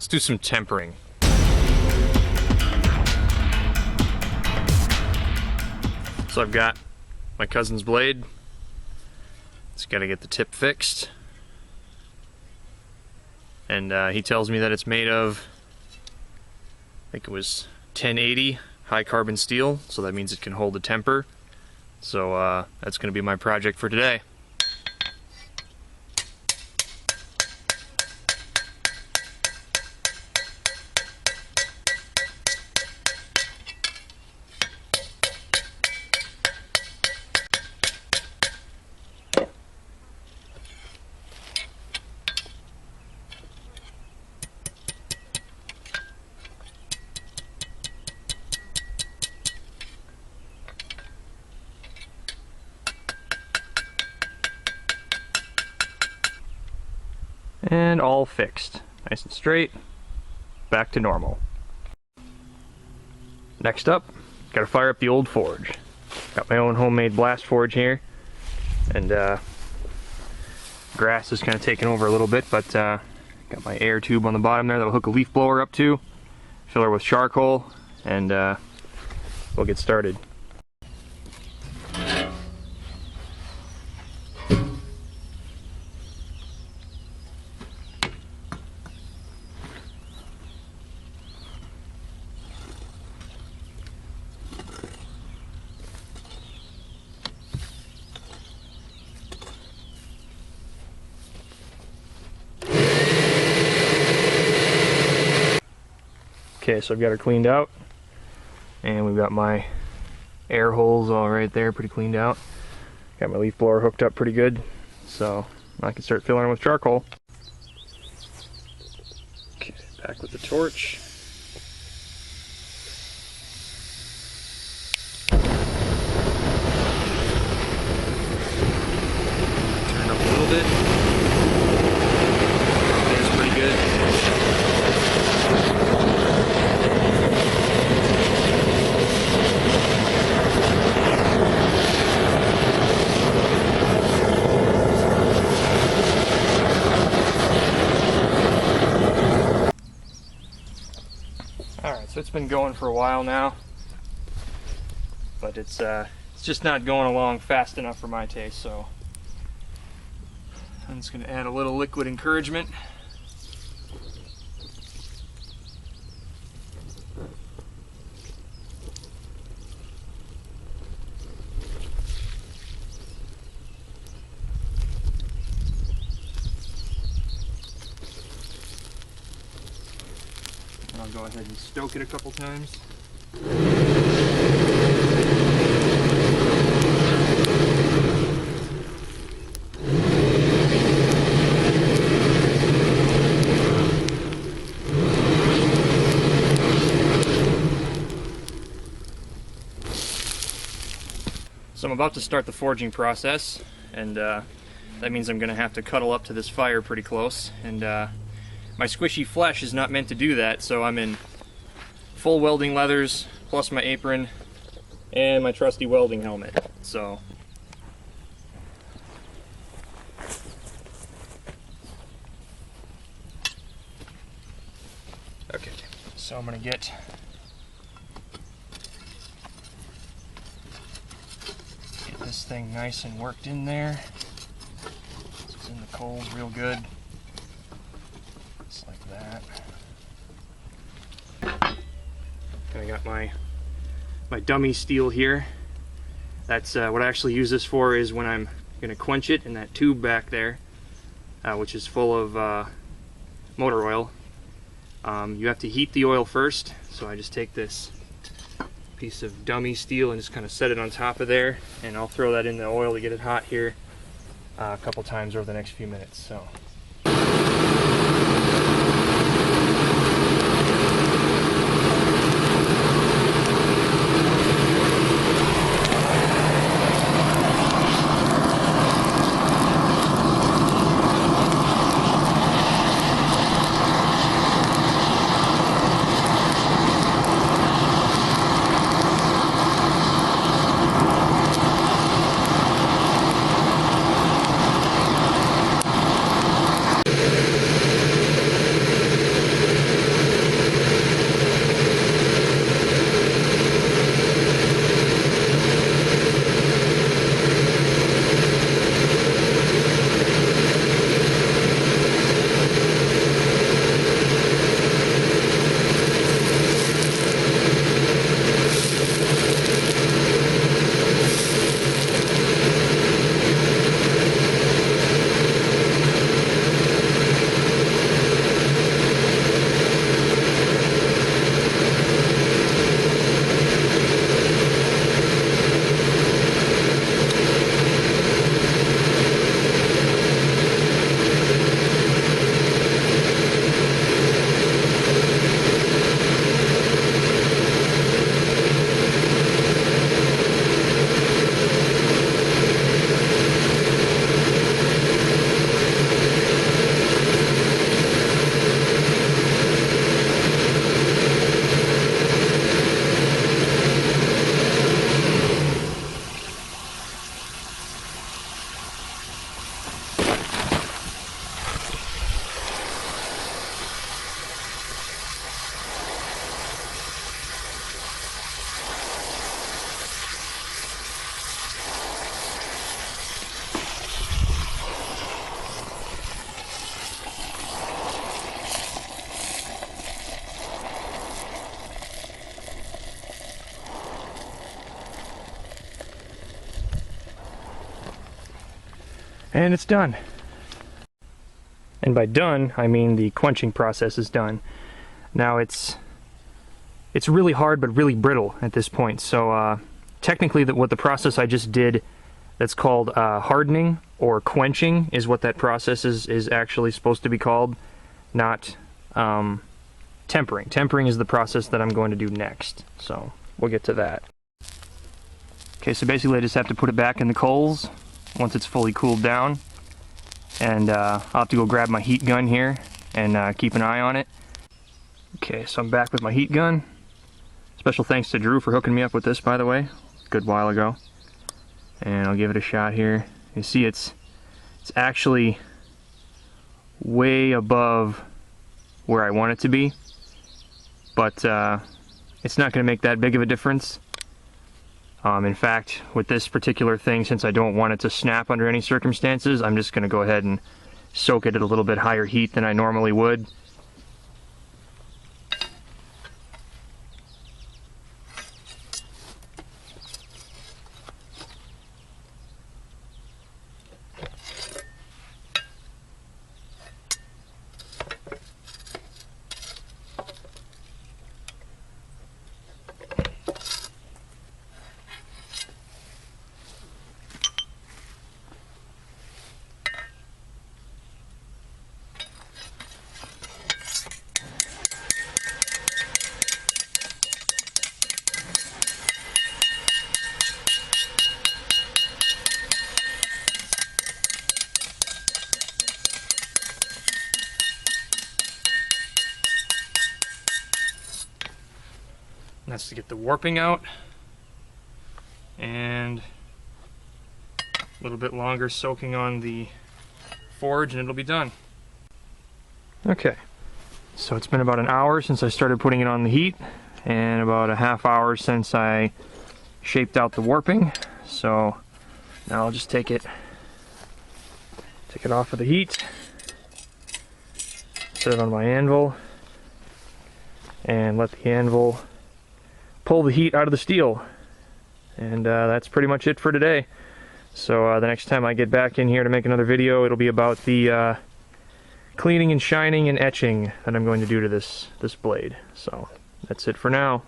Let's do some tempering. So I've got my cousin's blade. Just got to get the tip fixed. And he tells me that it's made of, I think it was 1080 high carbon steel, so that means it can hold the temper. So that's going to be my project for today. And all fixed. Nice and straight. Back to normal. Next up, gotta fire up the old forge. Got my own homemade blast forge here. And grass is kind of taking over a little bit, but got my air tube on the bottom there that'll hook a leaf blower up to. Fill her with charcoal, and we'll get started. Okay, so I've got her cleaned out, and we've got my air holes all right there, pretty cleaned out. Got my leaf blower hooked up pretty good, so I can start filling her with charcoal. Okay, back with the torch. Turn it up a little bit. That's pretty good. Alright, so it's been going for a while now, but it's just not going along fast enough for my taste, so I'm just going to add a little liquid encouragement. And I'll go ahead and stoke it a couple times. So I'm about to start the forging process, and that means I'm going to have to cuddle up to this fire pretty close, and my squishy flesh is not meant to do that, so I'm in full welding leathers, plus my apron, and my trusty welding helmet. So okay, so I'm gonna get this thing nice and worked in there. It's in the coals real good. Just like that. And I got my dummy steel here. That's what I actually use this for, is when I'm gonna quench it in that tube back there, which is full of motor oil. You have to heat the oil first, so I just take this piece of dummy steel and just kind of set it on top of there, and I'll throw that in the oil to get it hot here a couple times over the next few minutes. So And it's done. And by done, I mean the quenching process is done. Now it's really hard but really brittle at this point. So technically what the process I just did, that's called hardening or quenching, is what that process is actually supposed to be called, not tempering. Tempering is the process that I'm going to do next, so we'll get to that. Okay, so basically I just have to put it back in the coals once it's fully cooled down, and I'll have to go grab my heat gun here and keep an eye on it. Okay, so I'm back with my heat gun. Special thanks to Drew for hooking me up with this, by the way, a good while ago. And I'll give it a shot here. You see it's actually way above where I want it to be, but it's not going to make that big of a difference. In fact, with this particular thing, since I don't want it to snap under any circumstances, I'm just going to go ahead and soak it at a little bit higher heat than I normally would. That's to get the warping out, and a little bit longer soaking on the forge and it'll be done. Okay, so it's been about an hour since I started putting it on the heat, and about a half hour since I shaped out the warping. So now I'll just take it off of the heat, set it on my anvil, and let the anvil pull the heat out of the steel. And that's pretty much it for today. So the next time I get back in here to make another video, it'll be about the cleaning and shining and etching that I'm going to do to this blade. So that's it for now.